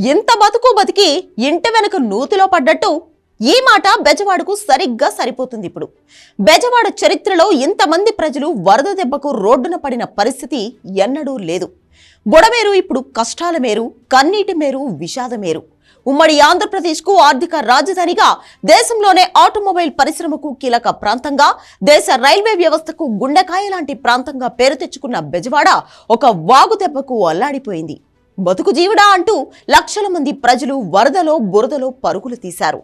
ఇంత బతుకు బతికి ఇంటి వెనక నూతిలో పడ్డట్టు ఈ మాట బెజవాడకు సరిగ్గా సరిపోతుంది. ఇప్పుడు బెజవాడ చరిత్రలో ఇంతమంది ప్రజలు వరద దెబ్బకు రోడ్డున పడిన పరిస్థితి ఎన్నడూ లేదు. బుడమేరు ఇప్పుడు కష్టాల మేరు, కన్నీటి మేరు, విషాద మేరు. ఉమ్మడి ఆంధ్రప్రదేశ్కు ఆర్థిక రాజధానిగా, దేశంలోనే ఆటోమొబైల్ పరిశ్రమకు కీలక ప్రాంతంగా, దేశ రైల్వే వ్యవస్థకు గుండెకాయ లాంటి ప్రాంతంగా పేరు తెచ్చుకున్న బెజవాడ ఒక వాగు దెబ్బకు అల్లాడిపోయింది. బతుకు జీవుడా అంటూ లక్షల మంది ప్రజలు వరదలో బురదలో పరుగులు తీశారు.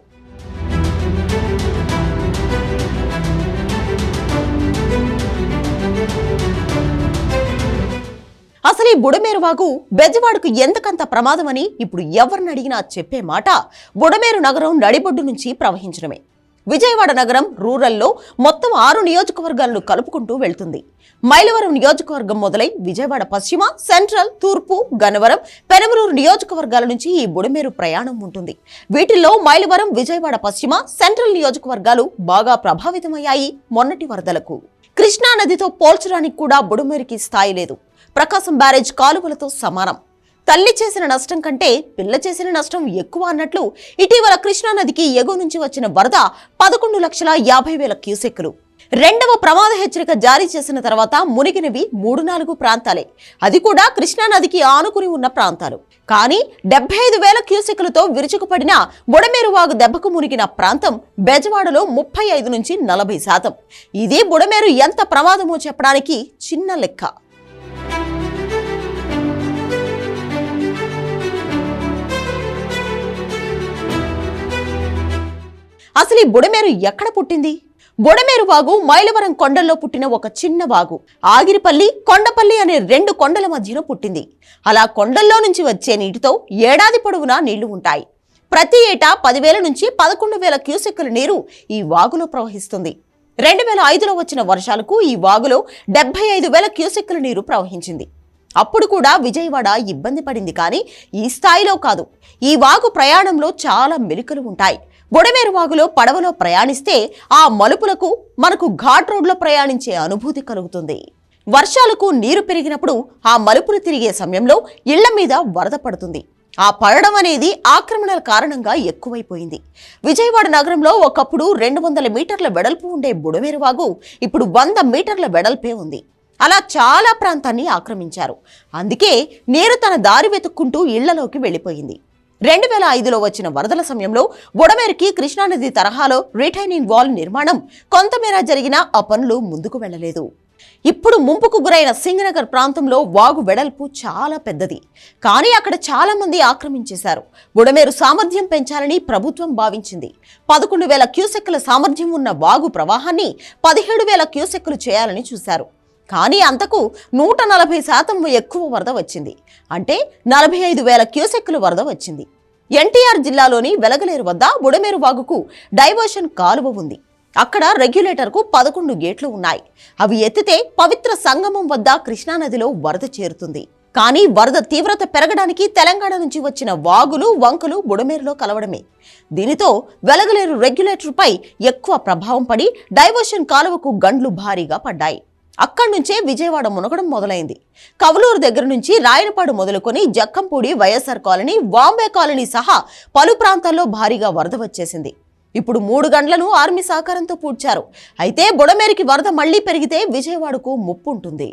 అసలు ఈ బుడమేరు వాగు బెజవాడకు ఎంతకంత ప్రమాదమని ఇప్పుడు ఎవరిని అడిగినా చెప్పే మాట బుడమేరు నగరం నడిబొడ్డు నుంచి ప్రవహించడమే. విజయవాడ నగరం రూరల్లో మొత్తం 6 నియోజకవర్గాలను కలుపుకుంటూ వెళ్తుంది. మైలవరం నియోజకవర్గం మొదలై విజయవాడ పశ్చిమ, సెంట్రల్, తూర్పు, గన్నవరం, పెనమలూరు నియోజకవర్గాల నుంచి ఈ బుడమేరు ప్రయాణం ఉంటుంది. వీటిల్లో మైలవరం, విజయవాడ పశ్చిమ, సెంట్రల్ నియోజకవర్గాలు బాగా ప్రభావితమయ్యాయి మొన్నటి వరదలకు. కృష్ణా నదితో పోల్చడానికి కూడా బుడమేరుకి స్థాయి లేదు. ప్రకాశం బ్యారేజ్ కాలువలతో సమానం. తల్లి చేసిన నష్టం కంటే పిల్ల చేసిన నష్టం ఎక్కువ అన్నట్లు ఇటీవల కృష్ణానదికి ఎగువ నుంచి వచ్చిన వరద 11,50,000 క్యూసెక్కులు. రెండవ ప్రమాద హెచ్చరిక జారీ చేసిన తర్వాత మునిగినవి 3-4 ప్రాంతాలే. అది కూడా కృష్ణానదికి ఆనుకుని ఉన్న ప్రాంతాలు. కానీ 75,000 క్యూసెక్కులతో విరుచుకుపడిన బుడమేరు వాగు దెబ్బకు మునిగిన ప్రాంతం బెజవాడలో 35-40%. ఇది బుడమేరు ఎంత ప్రమాదమో చెప్పడానికి చిన్న లెక్క. అసలు ఈ బుడమేరు ఎక్కడ పుట్టింది? బుడమేరు వాగు మైలవరం కొండల్లో పుట్టిన ఒక చిన్న వాగు. ఆగిరిపల్లి, కొండపల్లి అనే 2 కొండల మధ్యలో పుట్టింది. అలా కొండల్లో నుంచి వచ్చే నీటితో ఏడాది పొడవునా నీళ్లు ఉంటాయి. ప్రతి ఏటా 10,000 నుంచి 11,000 క్యూసెక్కుల నీరు ఈ వాగులో ప్రవహిస్తుంది. 2005లో వచ్చిన వర్షాలకు ఈ వాగులో 75,000 క్యూసెక్కుల నీరు ప్రవహించింది. అప్పుడు కూడా విజయవాడ ఇబ్బంది పడింది. కానీ ఈ స్థాయిలో కాదు. ఈ వాగు ప్రయాణంలో చాలా మెలికలు ఉంటాయి. బుడమేరు వాగులో పడవలో ప్రయాణిస్తే ఆ మలుపులకు మనకు ఘాట్ రోడ్లో ప్రయాణించే అనుభూతి కలుగుతుంది. వర్షాలకు నీరు పెరిగినప్పుడు ఆ మలుపులు తిరిగే సమయంలో ఇళ్ల మీద వరద పడుతుంది. ఆ పడడం అనేది ఆక్రమణల కారణంగా ఎక్కువైపోయింది. విజయవాడ నగరంలో ఒకప్పుడు 200 మీటర్ల వెడల్పు ఉండే బుడమేరు వాగు ఇప్పుడు 100 మీటర్ల వెడల్పే ఉంది. అలా చాలా ప్రాంతాన్ని ఆక్రమించారు. అందుకే నీరు తన దారి వెతుక్కుంటూ ఇళ్లలోకి వెళ్లిపోయింది. 2005లో వచ్చిన వరదల సమయంలో బుడమేరుకి కృష్ణానది తరహాలో రిటైనింగ్ వాల్ నిర్మాణం కొంతమేర జరిగినా ఆ పనులు ముందుకు వెళ్లలేదు. ఇప్పుడు ముంపుకు గురైన సింగనగర్ ప్రాంతంలో వాగు వెడల్పు చాలా పెద్దది. కానీ అక్కడ చాలా మంది ఆక్రమించేశారు. బుడమేరు సామర్థ్యం పెంచాలని ప్రభుత్వం భావించింది. 11,000 క్యూసెక్కుల సామర్థ్యం ఉన్న వాగు ప్రవాహాన్ని 17,000 క్యూసెక్కులు చేయాలని చూశారు. కానీ అంతకు 140% ఎక్కువ వరద వచ్చింది. అంటే 45,000 క్యూసెక్కుల వరద వచ్చింది. ఎన్టీఆర్ జిల్లాలోని వెలగలేరు వద్ద బుడమేరు వాగుకు డైవర్షన్ కాలువ ఉంది. అక్కడ రెగ్యులేటర్కు 11 గేట్లు ఉన్నాయి. అవి ఎత్తితే పవిత్ర సంగమం వద్ద కృష్ణానదిలో వరద చేరుతుంది. కానీ వరద తీవ్రత పెరగడానికి తెలంగాణ నుంచి వచ్చిన వాగులు, వంకలు బుడమేరులో కలవడమే. దీనితో వెలగలేరు రెగ్యులేటర్పై ఎక్కువ ప్రభావం పడి డైవర్షన్ కాలువకు గండ్లు భారీగా పడ్డాయి. అక్కడి నుంచే విజయవాడ మునగడం మొదలైంది. కవలూరు దగ్గర నుంచి రాయనపాడు మొదలుకొని జక్కంపూడి, వైఎస్ఆర్ కాలనీ, వాంబే కాలనీ సహా పలు ప్రాంతాల్లో భారీగా వరద వచ్చేసింది. ఇప్పుడు 3 గంటలను ఆర్మీ సహకారంతో పూడ్చారు. అయితే బుడమేరుకి వరద మళ్లీ పెరిగితే విజయవాడకు ముప్పు ఉంటుంది.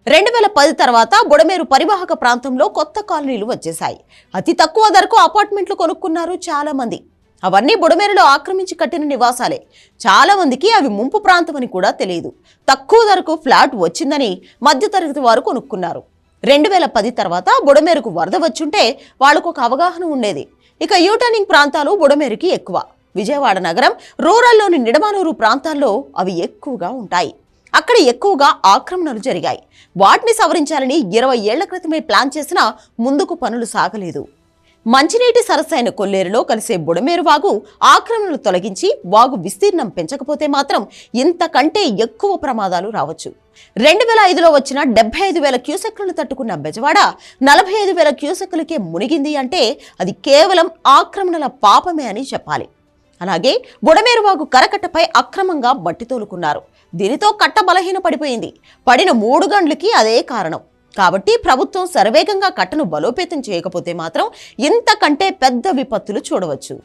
2010 తర్వాత బుడమేరు పరివాహక ప్రాంతంలో కొత్త కాలనీలు వచ్చేశాయి. అతి తక్కువ ధరకు అపార్ట్మెంట్లు కొనుక్కున్నారు చాలా మంది. అవన్నీ బుడమేరులో ఆక్రమించి కట్టిన నివాసాలే. చాలా మందికి అవి ముంపు ప్రాంతం అని కూడా తెలియదు. తక్కువ ధరకు ఫ్లాట్ వచ్చిందని మధ్యతరగతి వారు కొనుక్కున్నారు. 2010 తర్వాత బుడమేరుకు వరద వచ్చుంటే వాళ్లకు ఒక అవగాహన ఉండేది. ఇక యూటర్నింగ్ ప్రాంతాలు బుడమేరుకి ఎక్కువ. విజయవాడ నగరం రూరల్లోని నిడమానూరు ప్రాంతాల్లో అవి ఎక్కువగా ఉంటాయి. అక్కడ ఎక్కువగా ఆక్రమణలు జరిగాయి. వాటిని సవరించాలని 20 ఏళ్ల క్రితమే ప్లాన్ చేసినా ముందుకు పనులు సాగలేదు. మంచినీటి సరస్సైన కొల్లేరులో కలిసే బుడమేరు వాగు ఆక్రమణలు తొలగించి వాగు విస్తీర్ణం పెంచకపోతే మాత్రం ఇంతకంటే ఎక్కువ ప్రమాదాలు రావచ్చు. 2005లో వచ్చిన 75,000 క్యూసెక్కులను తట్టుకున్న బెజవాడ 45,000 క్యూసెక్కులకే మునిగింది అంటే అది కేవలం ఆక్రమణల పాపమే అని చెప్పాలి. అలాగే బుడమేరు వాగు కరకట్టపై అక్రమంగా మట్టి తోలుకున్నారు. దీనితో కట్ట బలహీన పడిపోయింది. పడిన 3 గంటలకి అదే కారణం. కాబట్టి ప్రభుత్వం శరవేగంగా కట్టను బలోపేతం చేయకపోతే మాత్రం ఇంతకంటే పెద్ద విపత్తులు చూడవచ్చు.